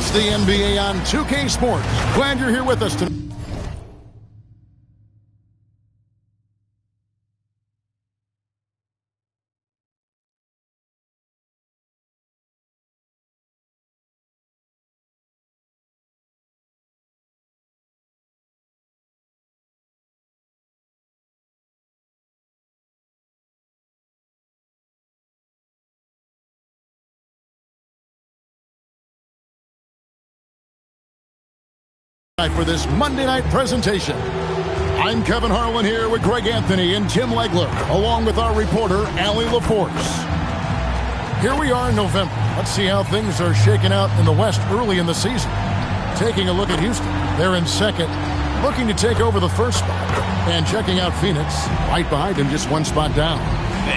It's the NBA on 2K Sports. Glad you're here with us tonight. For this Monday night presentation. I'm Kevin Harlan here with Greg Anthony and Tim Legler, along with our reporter, Allie LaForce. Here we are in November. Let's see how things are shaking out in the West early in the season. Taking a look at Houston. They're in second, looking to take over the first spot. And checking out Phoenix, right behind him, just one spot down.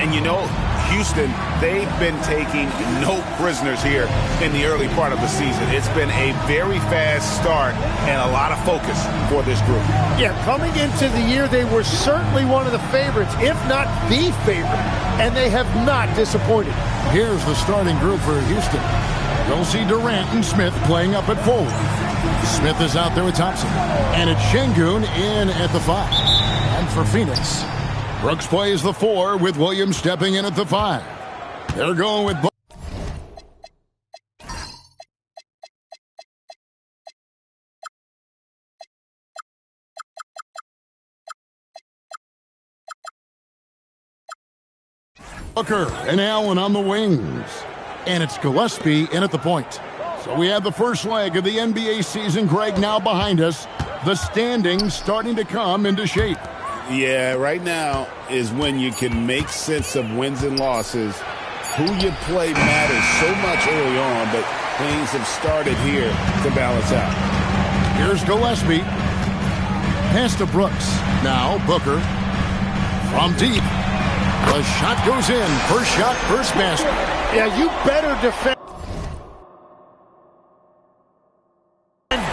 And you know, Houston, they've been taking no prisoners here in the early part of the season. It's been a very fast start and a lot of focus for this group. Yeah, coming into the year, they were certainly one of the favorites, if not the favorite, and they have not disappointed. Here's the starting group for Houston. You'll see Durant and Smith playing up at forward. Smith is out there with Thompson. And it's Şengün in at the 5. And for Phoenix, Brooks plays the 4 with Williams stepping in at the 5. They're going with Booker and Allen on the wings. And it's Gillespie in at the point. So we have the first leg of the NBA season, Greg, now behind us. The standings starting to come into shape. Yeah, right now is when you can make sense of wins and losses. Who you play matters so much early on, but things have started here to balance out. Here's Gillespie. Pass to Brooks. Now Booker. From deep. The shot goes in. First shot, first basket. Yeah, you better defend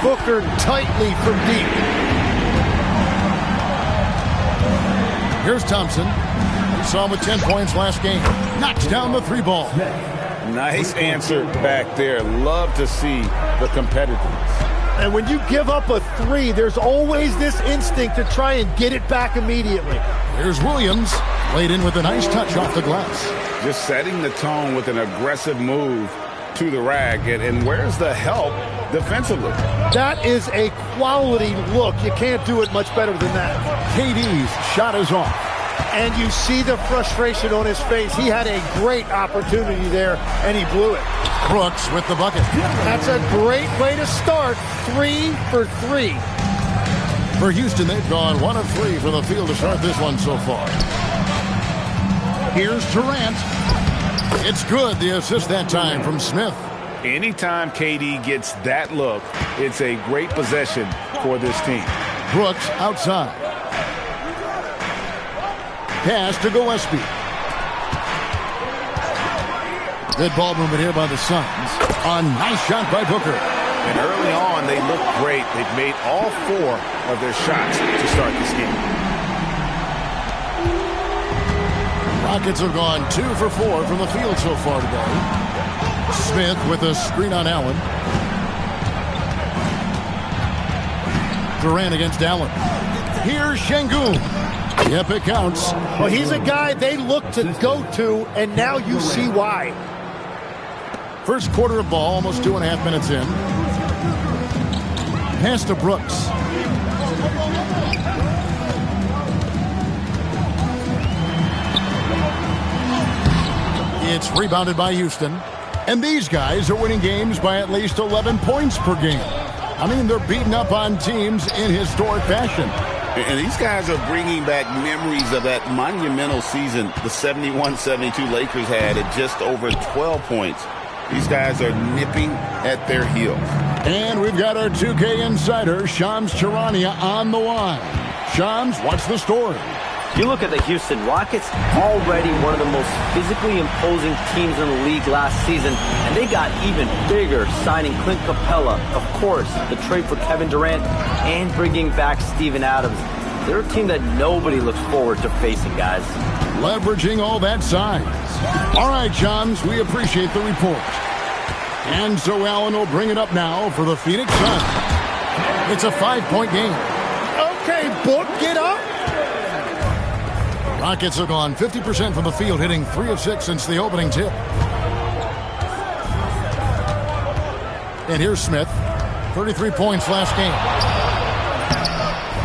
Booker tightly from deep. Here's Thompson. We saw him with 10 points last game. Knocks down the 3 ball. Nice answer back there. Love to see the competitiveness. And when you give up a 3, there's always this instinct to try and get it back immediately. Here's Williams. Laid in with a nice touch off the glass. Just setting the tone with an aggressive move to the rack. And where's the help defensively? That is a quality look. You can't do it much better than that. KD's shot is off. And you see the frustration on his face. He had a great opportunity there, and he blew it. Brooks with the bucket. That's a great way to start. 3 for 3. For Houston, they've gone 1 of 3 from the field to start this one so far. Here's Durant. It's good, the assist that time from Smith. Anytime KD gets that look, it's a great possession for this team. Brooks outside. Pass to Gillespie. Good ball movement here by the Suns. A nice shot by Booker. And early on, they look great. They've made all 4 of their shots to start this game. Rockets have gone 2 for 4 from the field so far today. Smith with a screen on Allen. Durant against Allen. Here's Şengün. Yep, it counts. Well, he's a guy they look to go to, and now you see why. First quarter of ball, almost 2.5 minutes in. Pass to Brooks. It's rebounded by Houston. And these guys are winning games by at least 11 points per game. I mean, they're beating up on teams in historic fashion. And these guys are bringing back memories of that monumental season the 71-72 Lakers had at just over 12 points. These guys are nipping at their heels. And we've got our 2K insider, Shams Charania, on the line. Shams, what's the story? You look at the Houston Rockets, already one of the most physically imposing teams in the league last season, and they got even bigger, signing Clint Capella, of course, the trade for Kevin Durant, and bringing back Steven Adams. They're a team that nobody looks forward to facing, guys. Leveraging all that size. All right, Shams, we appreciate the report. And so Allen will bring it up now for the Phoenix Suns. It's a 5-point game. Okay, Book, get up. Rockets have gone 50% from the field, hitting 3 of 6 since the opening tip. And here's Smith. 33 points last game.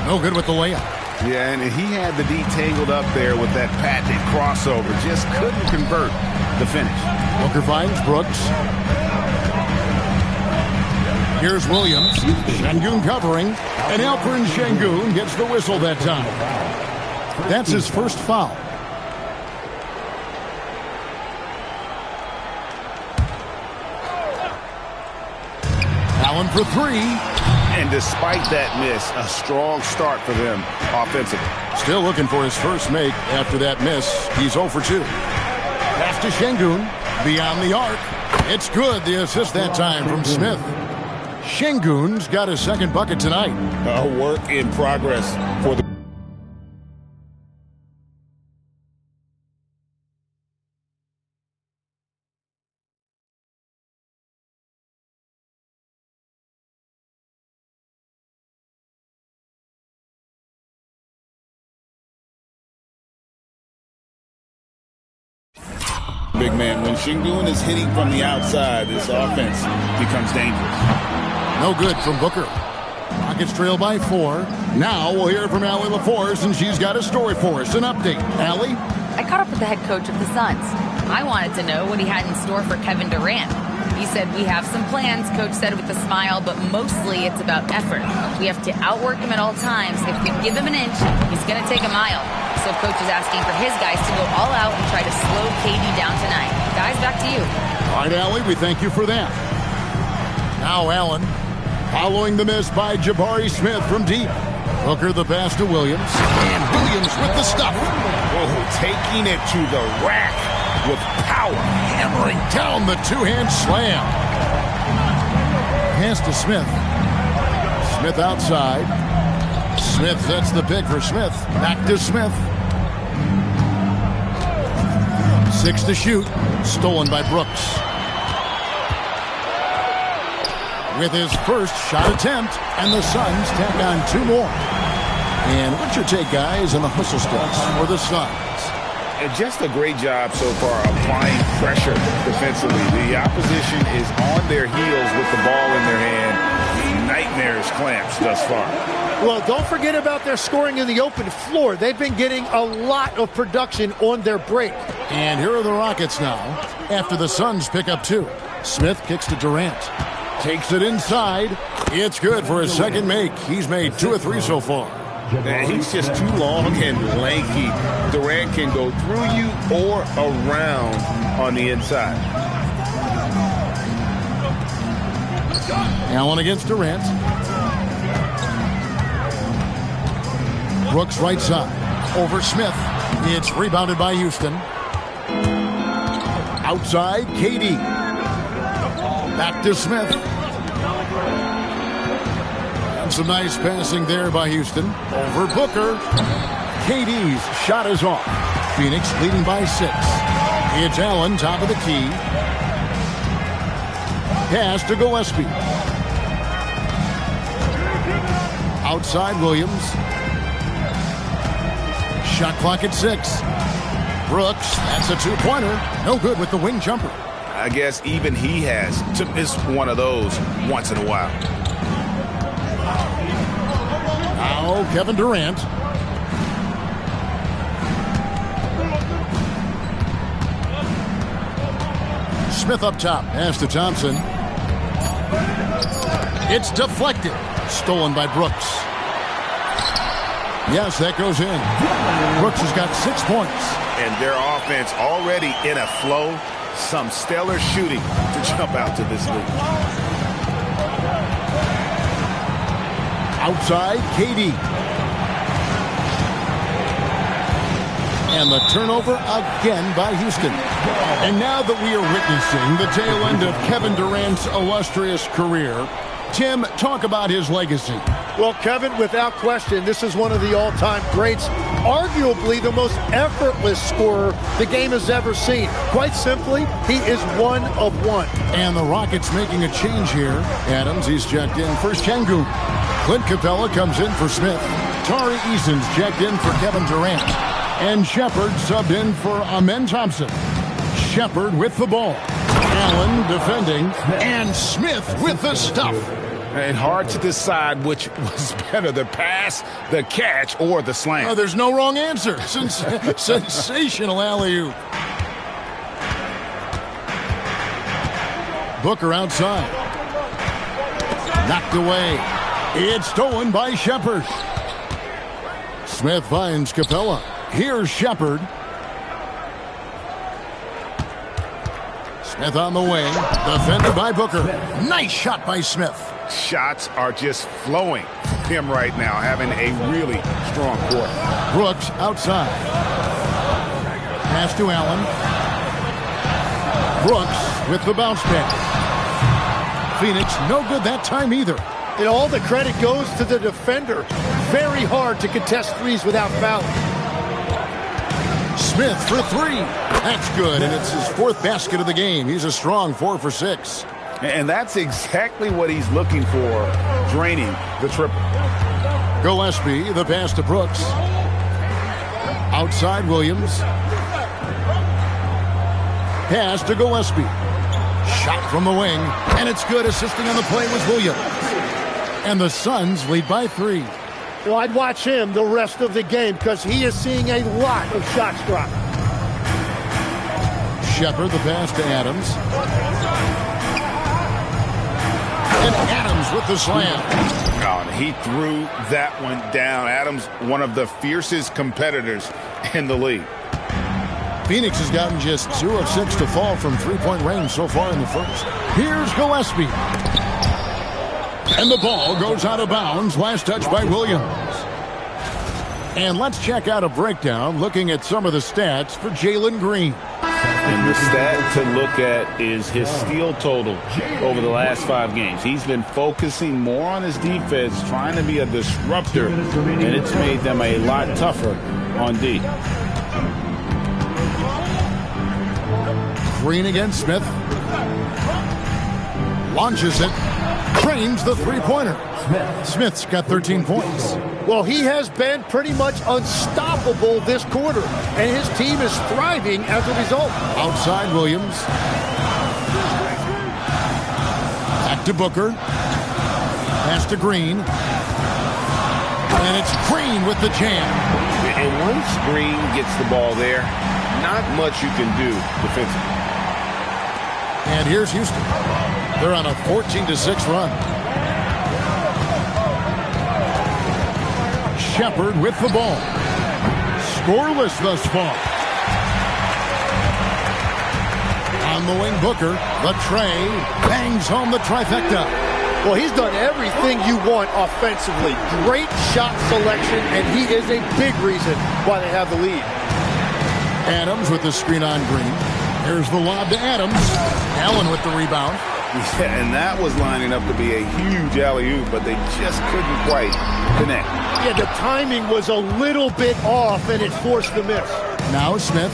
No good with the layup. Yeah, and he had the D tangled up there with that patented crossover. Just couldn't convert the finish. Booker finds Brooks. Here's Williams. Şengün covering. And Alperen Şengün gets the whistle that time. That's his first foul. Allen for 3. And despite that miss, a strong start for them offensively. Still looking for his first make after that miss. He's 0 for 2. Pass to Şengün. Beyond the arc. It's good. The assist that time from Smith. Şengün's got his second bucket tonight. A work in progress for the... Big man, when Şengün is hitting from the outside, this offense becomes dangerous. No good from Booker. Rockets trail by 4. Now we'll hear from Allie LaForce, and she's got a story for us. An update. Allie? I caught up with the head coach of the Suns. I wanted to know what he had in store for Kevin Durant. He said, we have some plans, Coach said with a smile, but mostly it's about effort. We have to outwork him at all times. If we give him an inch, he's going to take a mile. So Coach is asking for his guys to go all out and try to slow KD down tonight. Guys, back to you. All right, Allie, we thank you for that. Now Allen, following the miss by Jabari Smith from deep. Booker the pass to Williams. And Williams with the stuff. Oh, taking it to the rack with power. Hammering down the two-hand slam. Pass to Smith. Smith outside. Smith sets the pick for Smith. Back to Smith. 6 to shoot. Stolen by Brooks. With his first shot attempt, and the Suns tack on 2 more. And what's your take, guys, on the hustle steps for the Suns? And just a great job so far applying pressure defensively. The opposition is on their heels with the ball in their hand. Nightmares clamps thus far. Well, don't forget about their scoring in the open floor. They've been getting a lot of production on their break. And here are the Rockets now after the Suns pick up 2. Smith kicks to Durant. Takes it inside. It's good for his second make. He's made 2 of 3 so far. And he's just too long and lanky. Durant can go through you or around on the inside. Allen against Durant. Brooks right side. Over Smith. It's rebounded by Houston. Outside, KD. Back to Smith. And some nice passing there by Houston. Over Booker. KD's shot is off. Phoenix leading by 6. It's Allen, top of the key. Pass to Gillespie. Outside Williams. Shot clock at 6. Brooks, that's a 2-pointer. No good with the wing jumper. I guess even he has to miss one of those once in a while. Now Kevin Durant. Smith up top. Pass to Thompson. It's deflected. Stolen by Brooks. Yes, that goes in. Brooks has got 6 points. And their offense already in a flow. Some stellar shooting to jump out to this lead. Outside, KD. And the turnover again by Houston. And now that we are witnessing the tail end of Kevin Durant's illustrious career, Tim, talk about his legacy. Well, Kevin, without question, this is one of the all-time greats arguably the most effortless scorer the game has ever seen. Quite simply, he is one of one. And the Rockets making a change here. Adams, he's checked in for Şengün. Clint Capella comes in for Smith. Tari Eason's checked in for Kevin Durant. And Shepard subbed in for Amen Thompson. Shepard with the ball. Allen defending. And Smith with the stuff. And hard to decide which was better, the pass, the catch, or the slam. Oh, there's no wrong answer. Sensational alley-oop. Booker outside. Knocked away. It's stolen by Shepard. Smith finds Capella. Here's Shepard. Smith on the wing. Defended by Booker. Nice shot by Smith. Shots are just flowing from him right now, having a really strong quarter. Brooks outside. Pass to Allen. Brooks with the bounce pass. Phoenix no good that time either. And all the credit goes to the defender. Very hard to contest threes without fouling. Smith for three. That's good, and it's his fourth basket of the game. He's a strong 4 for 6. And that's exactly what he's looking for, draining the triple. Gillespie, the pass to Brooks. Outside Williams. Pass to Gillespie. Shot from the wing, and it's good. Assisting on the play was Williams. And the Suns lead by 3. Well, I'd watch him the rest of the game because he is seeing a lot of shots drop. Shepard, the pass to Adams. And Adams with the slam. Oh, he threw that one down. Adams, one of the fiercest competitors in the league. Phoenix has gotten just 2 of 6 to fall from three-point range so far in the first. Here's Gillespie. And the ball goes out of bounds. Last touch by Williams. And let's check out a breakdown looking at some of the stats for Jalen Green. And the stat to look at is his steal total over the last 5 games. He's been focusing more on his defense, trying to be a disruptor, and it's made them a lot tougher on D. Green against Smith. Launches it. Frames the three-pointer. Smith's got 13 points. Well, he has been pretty much unstoppable this quarter, and his team is thriving as a result. Outside Williams. Back to Booker. Pass to Green. And it's Green with the jam. And once Green gets the ball there, not much you can do defensively. And here's Houston. They're on a 14-6 run. Shepard with the ball. Scoreless thus far. On the wing, Booker. The tray. Bangs home the trifecta. Well, he's done everything you want offensively. Great shot selection, and he is a big reason why they have the lead. Adams with the screen on Green. Here's the lob to Adams. Allen with the rebound. Yeah, and that was lining up to be a huge alley-oop, but they just couldn't quite connect. Yeah, the timing was a little bit off, and it forced the miss. Now Smith,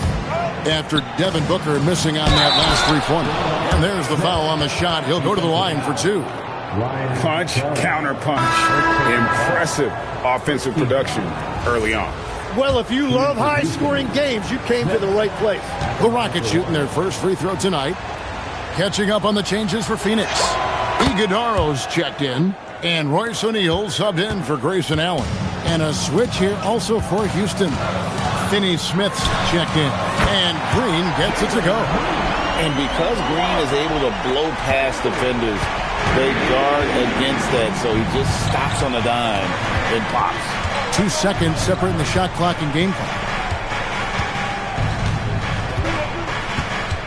after Devin Booker missing on that last three-pointer. And there's the foul on the shot. He'll go to the line for 2. Punch, counter punch. Impressive offensive production early on. Well, if you love high-scoring games, you came to the right place. The Rockets shooting their first free throw tonight. Catching up on the changes for Phoenix. Iguodaro's checked in, and Royce O'Neal subbed in for Grayson Allen. And a switch here also for Houston. Finney Smith's checked in, and Green gets it to go. And because Green is able to blow past defenders, they guard against that, so he just stops on a dime and pops. 2 seconds separating the shot clock and game clock.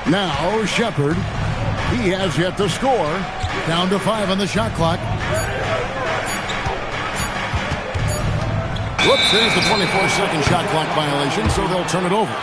Now Shepard. He has yet to score. Down to 5 on the shot clock. Whoops, there's the 24-second shot clock violation, so they'll turn it over.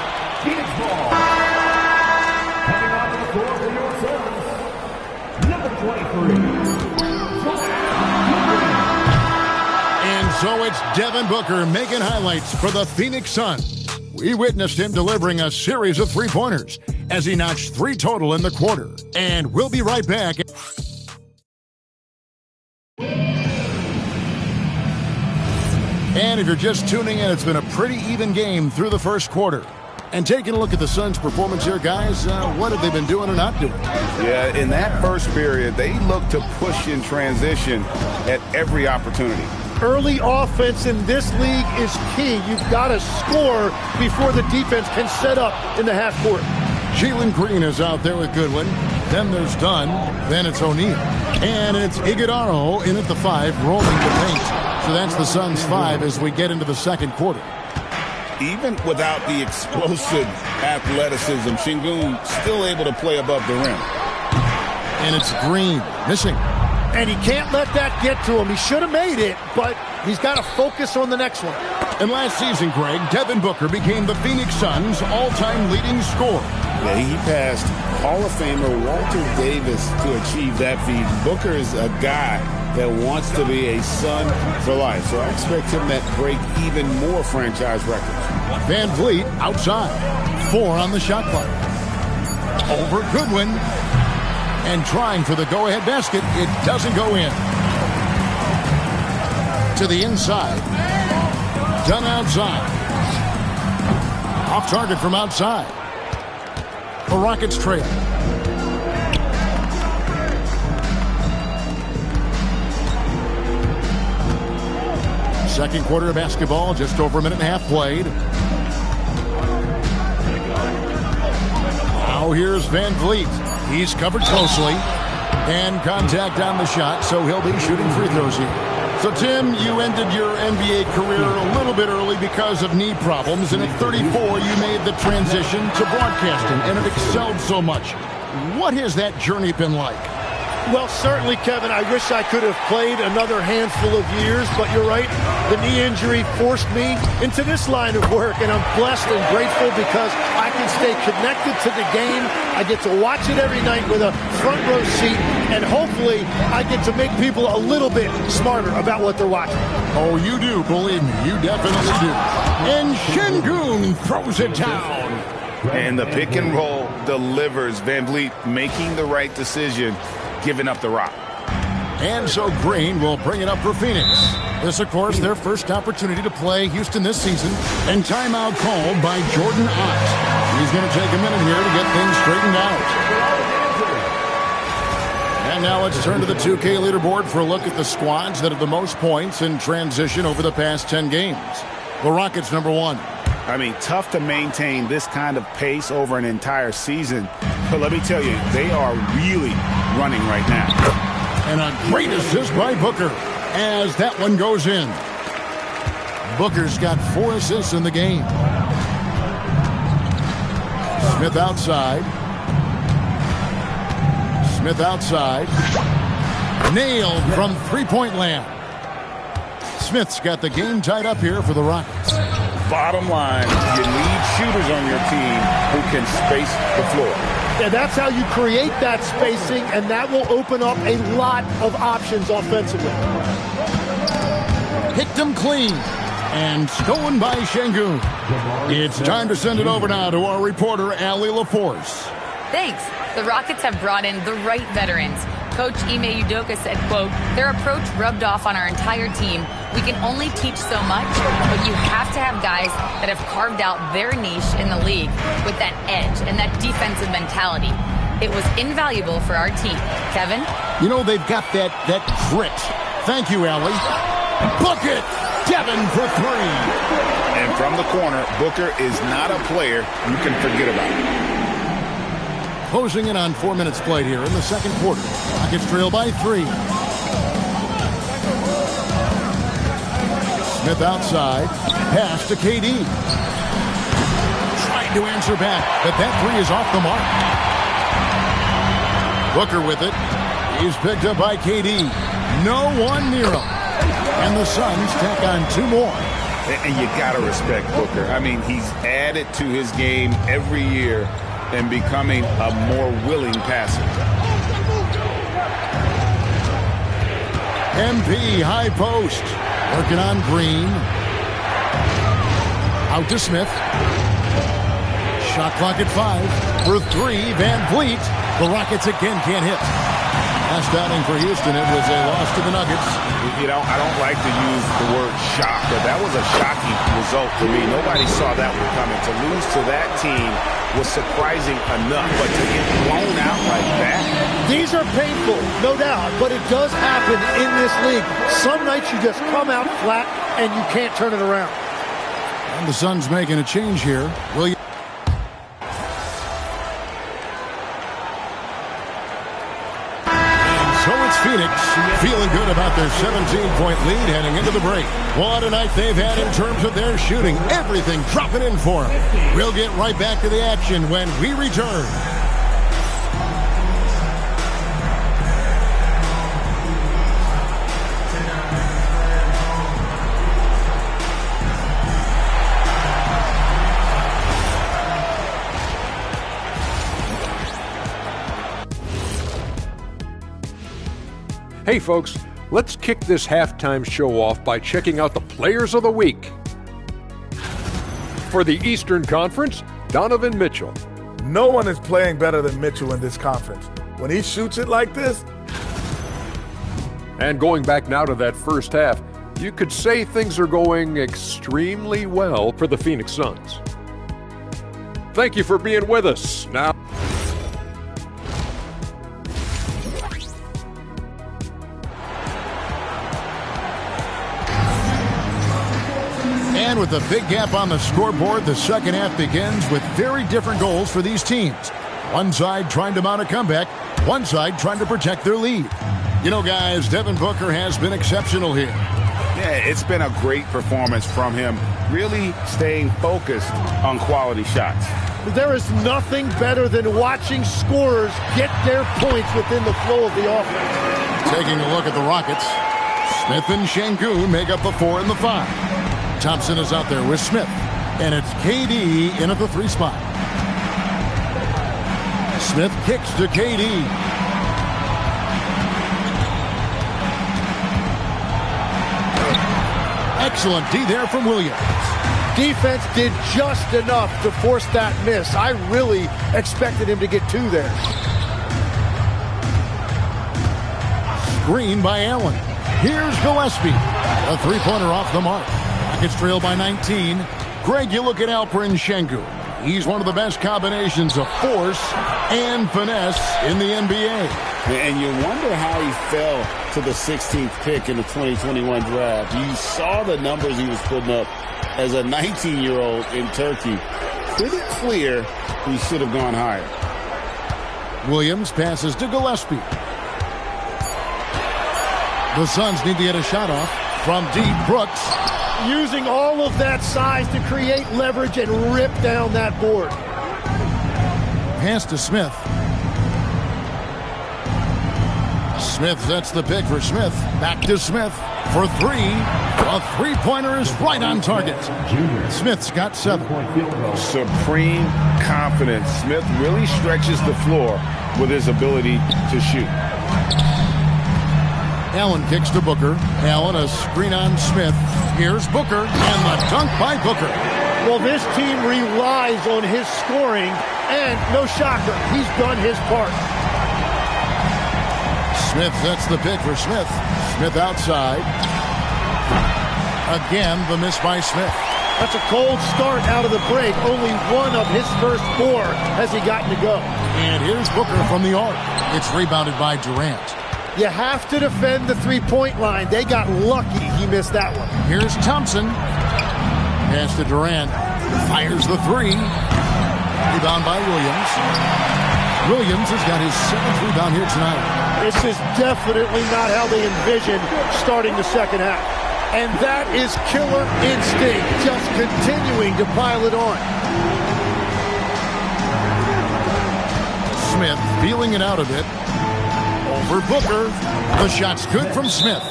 And So it's Devin Booker making highlights for the Phoenix Suns. We witnessed him delivering a series of three-pointers as he notched 3 total in the quarter. And we'll be right back. And if you're just tuning in, it's been a pretty even game through the first quarter. And taking a look at the Suns' performance here, guys, what have they been doing or not doing? Yeah, in that first period, they looked to push in transition at every opportunity. Early offense in this league is key. You've got to score before the defense can set up in the half court. Jalen Green is out there with Goodwin. Then there's Dunn. Then it's O'Neal. And it's Iguodala in at the 5, rolling the paint. So that's the Suns' 5 as we get into the second quarter. Even without the explosive athleticism, Şengün still able to play above the rim. And it's Green missing. And he can't let that get to him. He should have made it, but he's got to focus on the next one. And last season, Greg, Devin Booker became the Phoenix Suns' all-time leading scorer. Yeah, he passed Hall of Famer Walter Davis to achieve that feat. Booker is a guy that wants to be a Sun for life, so I expect him to break even more franchise records. Van Vliet outside. 4 on the shot clock. Over Goodwin. And trying for the go-ahead basket. It doesn't go in. To the inside. Done outside. Off target from outside. The Rockets trail. Second quarter of basketball, just over a minute and a half played. Now here's Van Vliet. He's covered closely. And contact on the shot, so he'll be shooting free throws here. So, Tim, you ended your NBA career a little bit early because of knee problems, and at 34, you made the transition to broadcasting, and it excelled so much. What has that journey been like? Well, certainly, Kevin, I wish I could have played another handful of years, but you're right. The knee injury forced me into this line of work, and I'm blessed and grateful because I can stay connected to the game. I get to watch it every night with a front row seat, and hopefully I get to make people a little bit smarter about what they're watching. Oh, you do, believe me. You definitely do. And Şengün throws it down. And the pick and roll delivers. Van Vliet making the right decision, giving up the rock. And so Green will bring it up for Phoenix. This, of course, their first opportunity to play Houston this season. And timeout called by Jordan Ott. He's going to take a minute here to get things straightened out. And now let's turn to the 2K leaderboard for a look at the squads that have the most points in transition over the past 10 games. The Rockets, number 1. I mean, tough to maintain this kind of pace over an entire season. But let me tell you, they are really running right now. And a great assist by Booker as that one goes in. Booker's got 4 assists in the game. Smith outside. Smith outside. Nailed from three-point land. Smith's got the game tied up here for the Rockets. Bottom line, you need shooters on your team who can space the floor. Yeah, that's how you create that spacing, and that will open up a lot of options offensively. Picked him clean. And stolen by Şengün. It's time to send it over now to our reporter, Allie LaForce. Thanks. The Rockets have brought in the right veterans. Coach Ime Udoka said, quote, their approach rubbed off on our entire team. We can only teach so much, but you have to have guys that have carved out their niche in the league with that edge and that defensive mentality. It was invaluable for our team. Kevin? You know, they've got that grit. Thank you, Allie. Bucket! Devin for 3. And from the corner, Booker is not a player you can forget about. Closing in on 4 minutes played here in the second quarter. Rockets trail by 3. Smith outside. Pass to KD. Trying to answer back, but that 3 is off the mark. Booker with it. He's picked up by KD. No one near him. And the Suns tack on 2 more. And you got to respect Booker. I mean, he's added to his game every year and becoming a more willing passer. MP high post. Working on Green. Out to Smith. Shot clock at 5. For 3, Van Vliet. The Rockets again can't hit. Last outing for Houston, it was a loss to the Nuggets. You know, I don't like to use the word shock, but that was a shocking result for me. Nobody saw that one coming. To lose to that team was surprising enough, but to get blown out like that. These are painful, no doubt, but it does happen in this league. Some nights you just come out flat and you can't turn it around. And the Suns making a change here. Williams. So it's Phoenix feeling good about their 17-point lead heading into the break. What a night they've had in terms of their shooting. Everything dropping in for them. We'll get right back to the action when we return. Hey folks, let's kick this halftime show off by checking out the Players of the Week. For the Eastern Conference, Donovan Mitchell. No one is playing better than Mitchell in this conference. When he shoots it like this. And going back now to that first half, you could say things are going extremely well for the Phoenix Suns. Thank you for being with us. Now, and with a big gap on the scoreboard, the second half begins with very different goals for these teams. One side trying to mount a comeback, one side trying to protect their lead. You know, guys, Devin Booker has been exceptional here. Yeah, it's been a great performance from him, really staying focused on quality shots. There is nothing better than watching scorers get their points within the flow of the offense. Taking a look at the Rockets, Smith and Şengün make up the 4 and the 5. Thompson is out there with Smith, and it's KD in at the 3 spot. Smith kicks to KD. Excellent D there from Williams. Defense did just enough to force that miss. I really expected him to get 2 there. Screen by Allen. Here's Gillespie. A 3-pointer off the mark. Rockets trail by 19. Greg, you look at Alperen Şengün. He's one of the best combinations of force and finesse in the NBA. And you wonder how he fell to the 16th pick in the 2021 draft. You saw the numbers he was putting up as a 19-year-old in Turkey. Pretty clear he should have gone higher. Williams passes to Gillespie. The Suns need to get a shot off from deep. Brooks. Using all of that size to create leverage and rip down that board. Pass to Smith. Smith sets the pick for Smith. Back to Smith for 3. A 3-pointer is right on target. Smith's got 7. Supreme confidence. Smith really stretches the floor with his ability to shoot. Allen kicks to Booker. Allen, a screen on Smith. Here's Booker, and the dunk by Booker. Well, this team relies on his scoring, and no shocker, he's done his part. Smith sets the pick for Smith. Smith outside. Again, the miss by Smith. That's a cold start out of the break. Only one of his first 4 has he gotten to go. And here's Booker from the arc. It's rebounded by Durant. You have to defend the 3-point line. They got lucky he missed that one. Here's Thompson. Pass to Durant. Fires the 3. Rebound by Williams. Williams has got his 7th rebound here tonight. This is definitely not how they envisioned starting the second half. And that is killer instinct, just continuing to pile it on. Smith feeling it out a bit. Over Booker. The shot's good from Smith.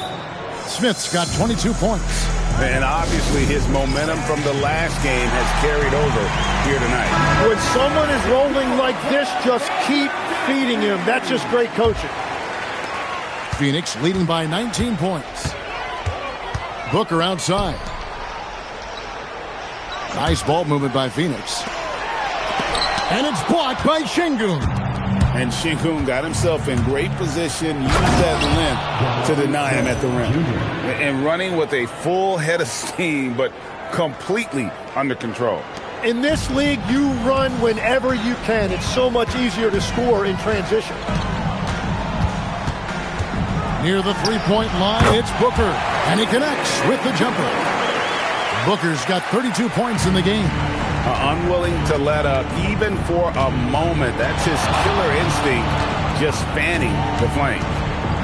Smith's got 22 points. And obviously his momentum from the last game has carried over here tonight. When someone is rolling like this, just keep feeding him. That's just great coaching. Phoenix leading by 19 points. Booker outside. Nice ball movement by Phoenix. And it's blocked by Şengün. And Şengün got himself in great position, used that length to deny him at the rim. And running with a full head of steam, but completely under control. In this league, you run whenever you can. It's so much easier to score in transition. Near the three-point line, it's Booker. And he connects with the jumper. Booker's got 32 points in the game. Unwilling to let up even for a moment. That's his killer instinct, just fanning the flame.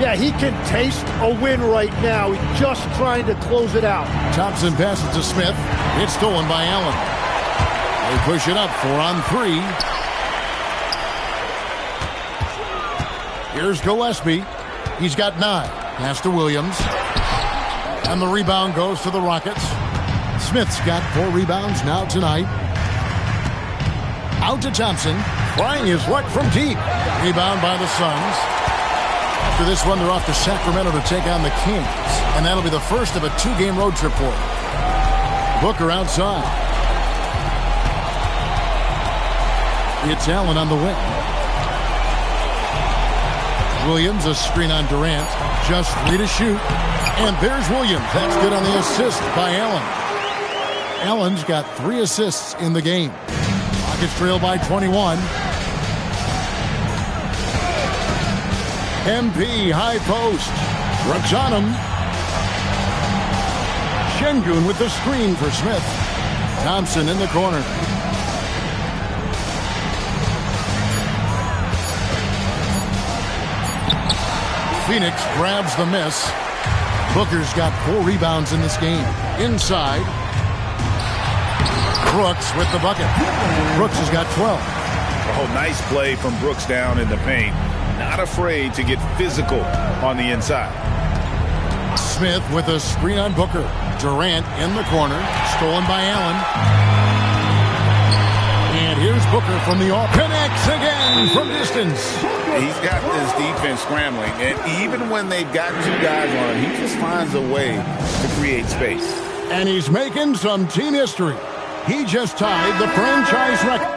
Yeah, he can taste a win right now. He's just trying to close it out. Thompson passes to Smith. It's stolen by Allen. They push it up 4-on-3. Here's Gillespie. He's got 9. Pass to Williams. And the rebound goes to the Rockets. Smith's got 4 rebounds now tonight. Out to Thompson. Trying his luck from deep. Rebound by the Suns. After this one, they're off to Sacramento to take on the Kings. And that'll be the first of a 2-game road trip for them. Booker outside. It's Allen on the wing. Williams, a screen on Durant. Just 3 to shoot. And there's Williams. That's good on the assist by Allen. Allen's got 3 assists in the game. Rockets trail by 21. MP high post. Brooks on him. Şengün with the screen for Smith. Thompson in the corner. Phoenix grabs the miss. Booker's got 4 rebounds in this game. Inside. Brooks with the bucket. Brooks has got 12. Oh, nice play from Brooks down in the paint. Not afraid to get physical on the inside. Smith with a screen on Booker. Durant in the corner. Stolen by Allen. And here's Booker from the off. Connects again from distance. He's got this defense scrambling. And even when they've got 2 guys on him, he just finds a way to create space. And he's making some team history. He just tied the franchise record.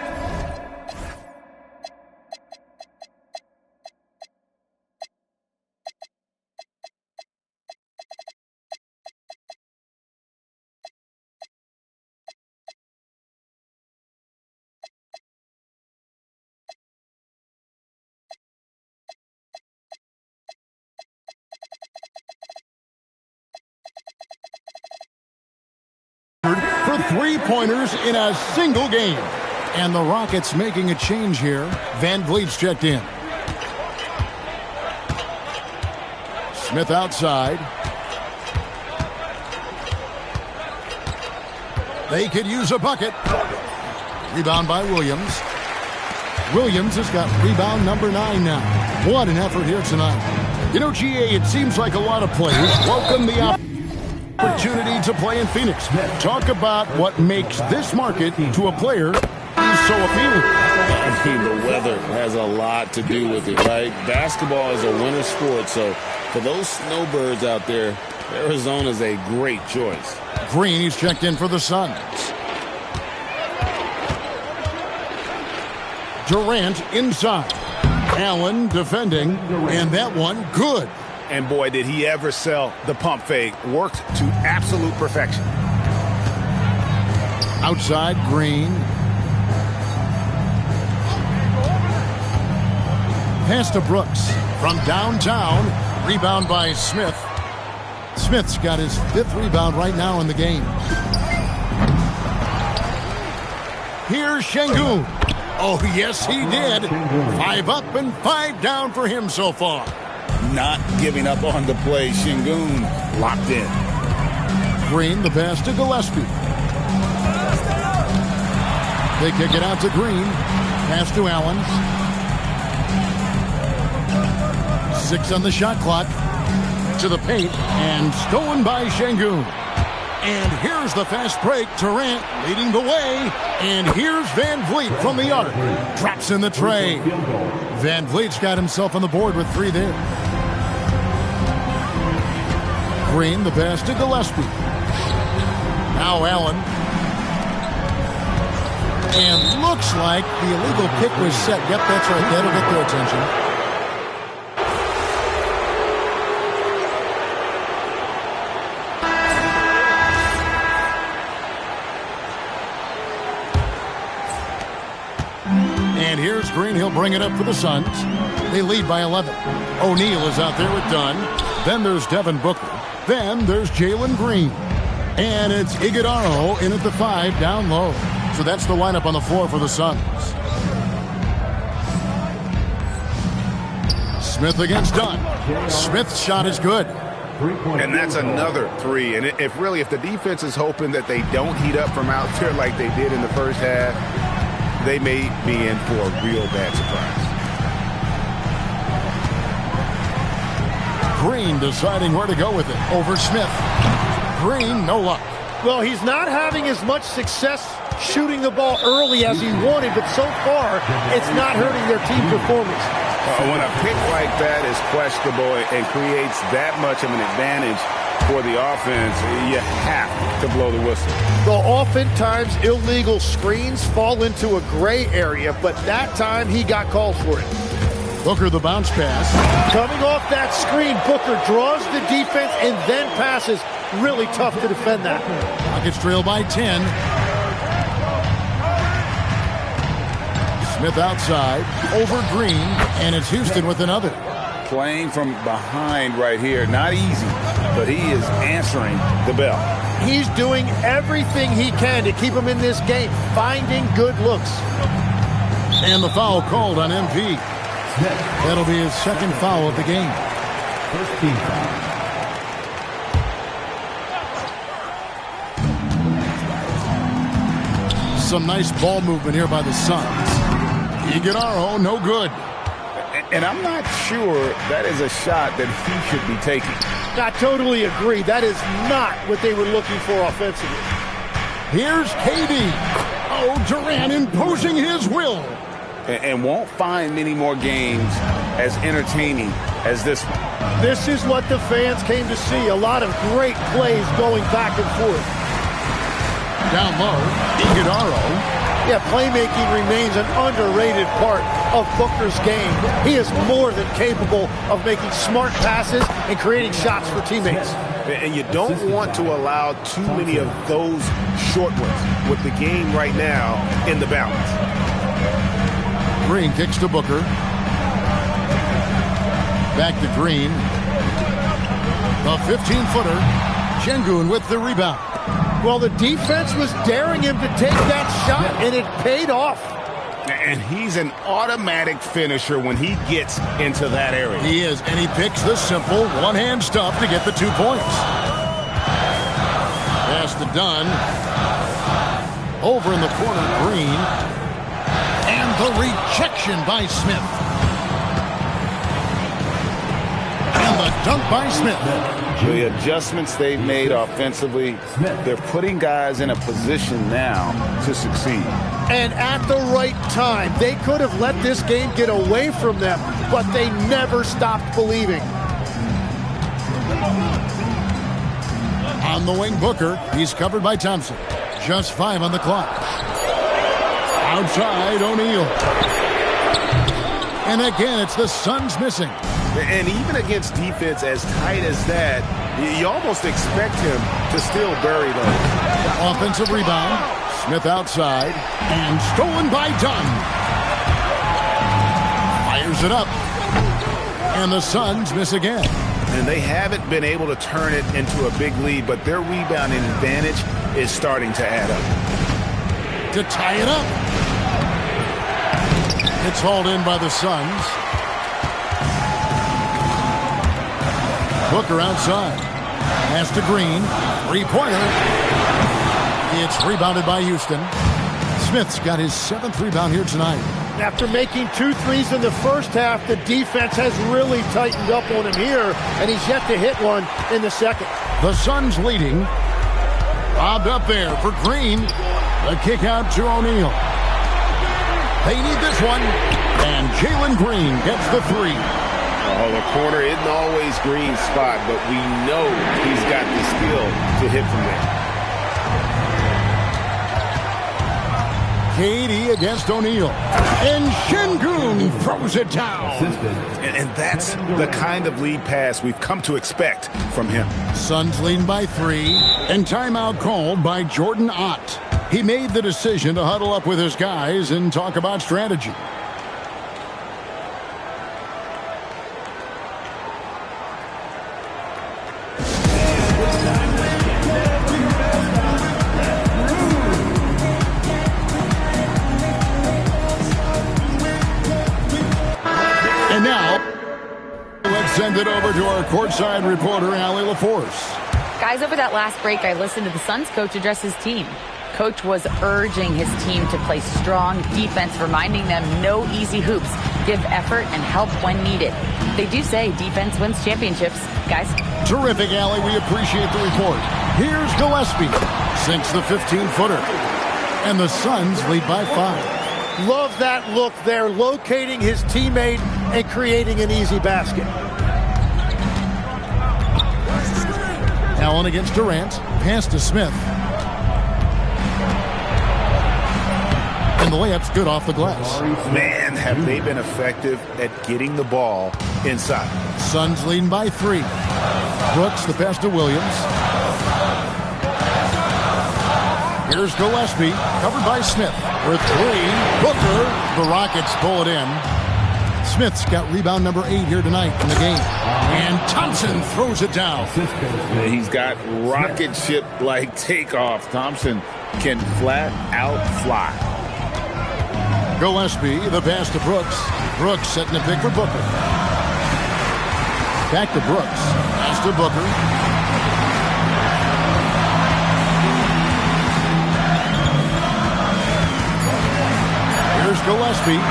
For 3-pointers in a single game. And the Rockets making a change here. Van Vliet's checked in. Smith outside. They could use a bucket. Rebound by Williams. Williams has got rebound number 9 now. What an effort here tonight. You know, GA, it seems like a lot of players welcome the opportunity to play in Phoenix. Talk about what makes this market to a player who's so appealing. I mean, the weather has a lot to do with it, right? Basketball is a winter sport, so for those snowbirds out there, Arizona's a great choice. Green, he's checked in for the Suns. Durant inside. Allen defending, and that one good. And boy, did he ever sell the pump fake. Worked to absolute perfection. Outside, Green. Pass to Brooks from downtown. Rebound by Smith. Smith's got his 5th rebound right now in the game. Here's Şengün. Oh, yes, he did. 5 up and 5 down for him so far. Not giving up on the play. Şengün locked in. Green, the pass to Gillespie. They kick it out to Green. Pass to Allen. 6 on the shot clock. To the paint. And stolen by Şengün. And here's the fast break. Durant leading the way. And here's Van Vliet from the arc. Drops in the tray. Van Vliet's got himself on the board with 3 there. Green, the pass to Gillespie. Now Allen. And looks like the illegal kick was set. Yep, that's right. That'll get their attention. And here's Green. He'll bring it up for the Suns. They lead by 11. O'Neal is out there with Dunn. Then there's Devin Booker. Then there's Jalen Green. And it's Iguodala in at the 5 down low. So that's the lineup on the floor for the Suns. Smith against Dunn. Smith's shot is good. And that's another three. And if the defense is hoping that they don't heat up from out there like they did in the first half, they may be in for a real bad surprise. Green deciding where to go with it over Smith. Green, no luck. Well, he's not having as much success shooting the ball early as he wanted, but so far, it's not hurting their team performance. When a pick like that is questionable and creates that much of an advantage for the offense, you have to blow the whistle. Well, oftentimes illegal screens fall into a gray area, but that time he got called for it. Booker the bounce pass. Coming off that screen, Booker draws the defense and then passes. Really tough to defend that. Rockets trail by 10. Smith outside, over Green, and it's Houston with another. Playing from behind right here, not easy, but he is answering the bell. He's doing everything he can to keep him in this game, finding good looks. And the foul called on MP. That'll be his second foul of the game. First team foul. Some nice ball movement here by the Suns. Iguodala, no good. And I'm not sure that is a shot that he should be taking. I totally agree. That is not what they were looking for offensively. Here's KD. Oh, Durant imposing his will. And won't find many more games as entertaining as this one. This is what the fans came to see. A lot of great plays going back and forth. Down low, Iguodala. Yeah, playmaking remains an underrated part of Booker's game. He is more than capable of making smart passes and creating shots for teammates. And you don't want to allow too many of those short ones with the game right now in the balance. Green kicks to Booker. Back to Green. The 15-footer. Şengün with the rebound. Well, the defense was daring him to take that shot, and it paid off. And he's an automatic finisher when he gets into that area. He is, and he picks the simple one-hand stuff to get the 2 points. Pass to Dunn. Over in the corner, Green. And the rejection by Smith. And the dunk by Smith. The adjustments they've made offensively, they're putting guys in a position now to succeed. And at the right time, they could have let this game get away from them, but they never stopped believing. On the wing, Booker. He's covered by Thompson. Just 5 on the clock. Outside, O'Neal. And again, it's the Suns missing. And even against defense as tight as that, you almost expect him to still bury those. Offensive rebound. Smith outside. And stolen by Dunn. Fires it up. And the Suns miss again. And they haven't been able to turn it into a big lead, but their rebounding advantage is starting to add up. To tie it up. It's hauled in by the Suns. Booker outside. Pass to Green. Three-pointer. It's rebounded by Houston. Smith's got his 7th rebound here tonight. After making 2 threes in the first half, the defense has really tightened up on him here, and he's yet to hit one in the second. The Suns leading. Lobbed up there for Green. The kick out to O'Neal. They need this one. And Jalen Green gets the 3. Oh, the corner isn't always green spot, but we know he's got the skill to hit from there. Katie against O'Neal. And Şengün throws it down. And that's the kind of lead pass we've come to expect from him. Suns leading by 3. And timeout called by Jordan Ott. He made the decision to huddle up with his guys and talk about strategy. And now, let's send it over to our courtside reporter, Allie LaForce. Guys, over that last break, I listened to the Suns coach address his team. Coach was urging his team to play strong defense, reminding them no easy hoops, give effort, and help when needed. They do say defense wins championships. Guys. Terrific, Allie. We appreciate the report. Here's Gillespie. Sinks the 15-footer. And the Suns lead by 5. Love that look there, locating his teammate and creating an easy basket. Allen against Durant. Pass to Smith. And the layup's good off the glass. Man, have they been effective at getting the ball inside. Suns leading by 3. Brooks, the pass to Williams. Here's Gillespie, covered by Smith. For 3, Booker. The Rockets pull it in. Smith's got rebound number 8 here tonight in the game. And Thompson throws it down. He's got rocket ship-like takeoff. Thompson can flat out fly. Gillespie, the pass to Brooks. Brooks setting the pick for Booker. Back to Brooks. Pass to Booker. Here's Gillespie.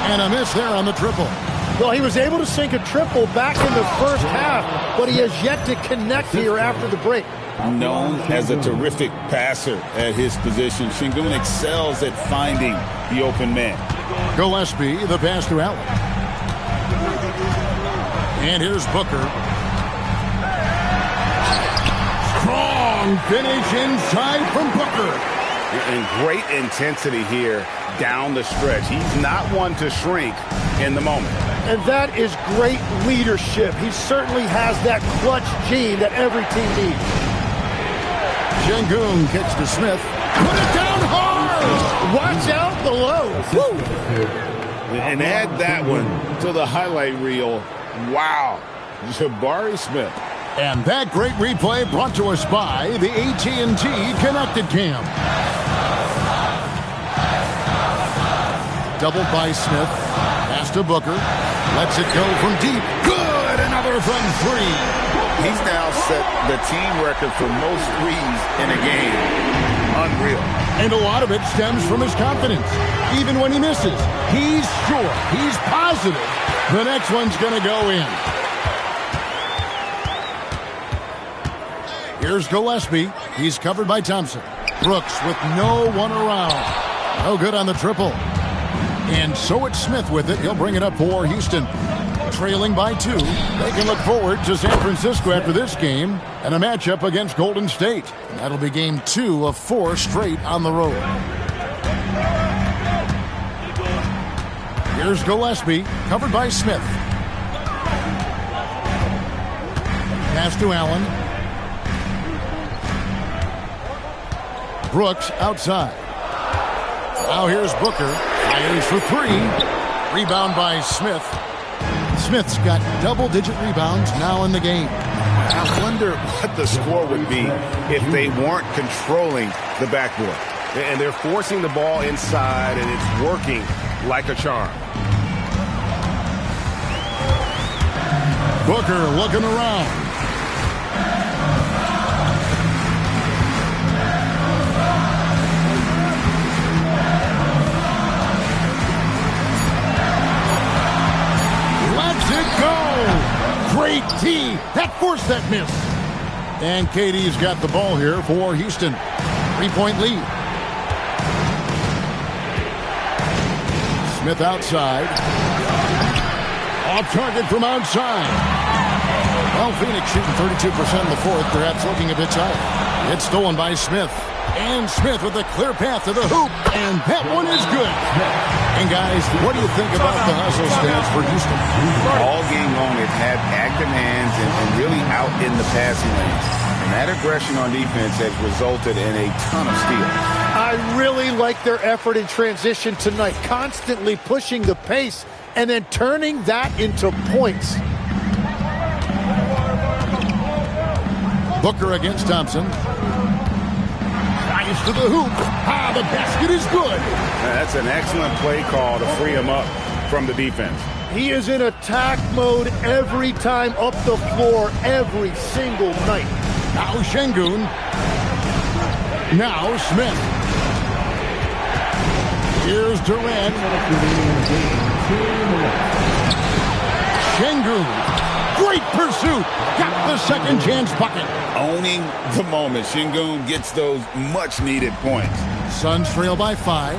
And a miss there on the triple. Well, he was able to sink a triple back in the first half, but he has yet to connect here after the break. Known as a terrific passer at his position, Şengün excels at finding the open man. Gillespie, the pass to Allen. And here's Booker. Strong finish inside from Booker. And great intensity here down the stretch. He's not one to shrink in the moment. And that is great leadership. He certainly has that clutch gene that every team needs. Şengün kicks to Smith. Put it down hard! Watch out below. Woo! And add that one to the highlight reel. Wow. Jabari Smith. And that great replay brought to us by the AT&T Connected Cam. Doubled by Smith. Pass to Booker. Lets it go from deep. Good! Another from 3. He's now set the team record for most threes in a game. Unreal. And a lot of it stems from his confidence. Even when he misses, he's sure, he's positive the next one's going to go in. Here's Gillespie. He's covered by Thompson. Brooks with no one around. No good on the triple. And so it's Smith with it. He'll bring it up for Houston. Trailing by 2. They can look forward to San Francisco after this game and a matchup against Golden State. That'll be game 2 of 4 straight on the road. Here's Gillespie, covered by Smith. Pass to Allen. Brooks outside. Now here's Booker. Fires for 3. Rebound by Smith. Smith's got double-digit rebounds now in the game. I wonder what the score would be if they weren't controlling the backboard. And they're forcing the ball inside, and it's working like a charm. Booker looking around. Great D. That forced that miss. And KD's got the ball here for Houston. 3-point lead. Smith outside. Off target from outside. Well, Phoenix shooting 32% in the fourth, perhaps looking a bit tight. It's stolen by Smith. And Smith with a clear path to the hoop. And that one is good. And guys, what do you think about the hustle stats for Houston? All game long, they've had active hands and really out in the passing lanes. And that aggression on defense has resulted in a ton of steals. I really like their effort in transition tonight, constantly pushing the pace and then turning that into points. Booker against Thompson. Drives to the hoop. The basket is good. That's an excellent play call to free him up from the defense. He is in attack mode every time up the floor, every single night. Now Şengün. Now Smith. Here's Durant. Şengün. Great pursuit. Got the second chance bucket. Owning the moment. Şengün gets those much-needed points. Suns trail by 5.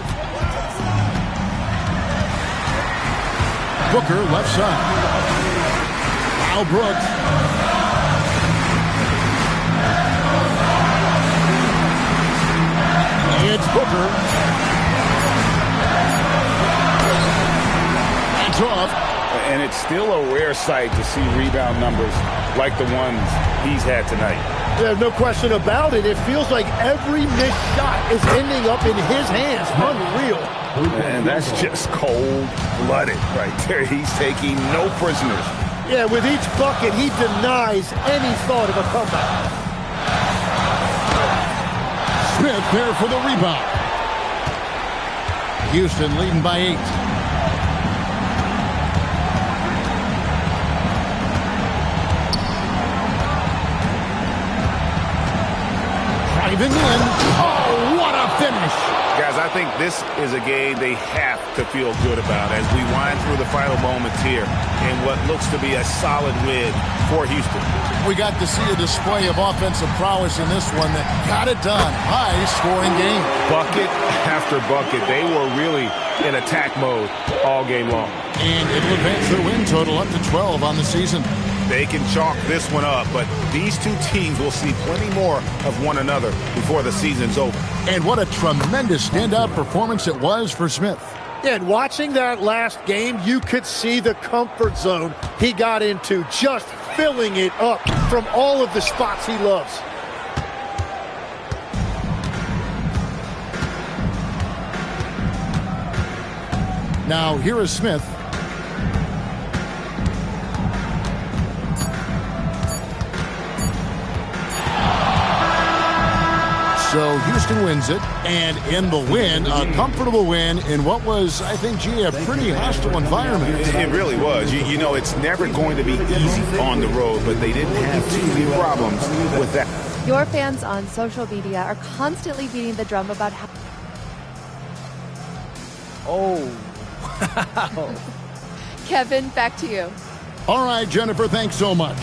Booker left side. Now Brooks. It's Booker. It's off. And it's still a rare sight to see rebound numbers like the ones he's had tonight. There's no question about it. It feels like every missed shot is ending up in his hands. Unreal. And that's just cold-blooded right there. He's taking no prisoners. Yeah, with each bucket, he denies any thought of a comeback. Smith there for the rebound. Houston leading by 8. Driving in. Oh, what a finish. Guys, I think this is a game they have to feel good about as we wind through the final moments here in what looks to be a solid win for Houston. We got to see a display of offensive prowess in this one that got it done. High-scoring game. Bucket after bucket. They were really in attack mode all game long. And it'll advance their win total up to 12 on the season. They can chalk this one up, but these two teams will see plenty more of one another before the season's over. And what a tremendous standout performance it was for Smith. And watching that last game, you could see the comfort zone he got into, just filling it up from all of the spots he loves. Now, here is Smith. So Houston wins it, and in the win, a comfortable win in what was, I think, a pretty hostile environment. It really was. You know, it's never going to be easy on the road, but they didn't have too many problems with that. Your fans on social media are constantly beating the drum about how... Oh, wow. Kevin, back to you. All right, Jennifer, thanks so much.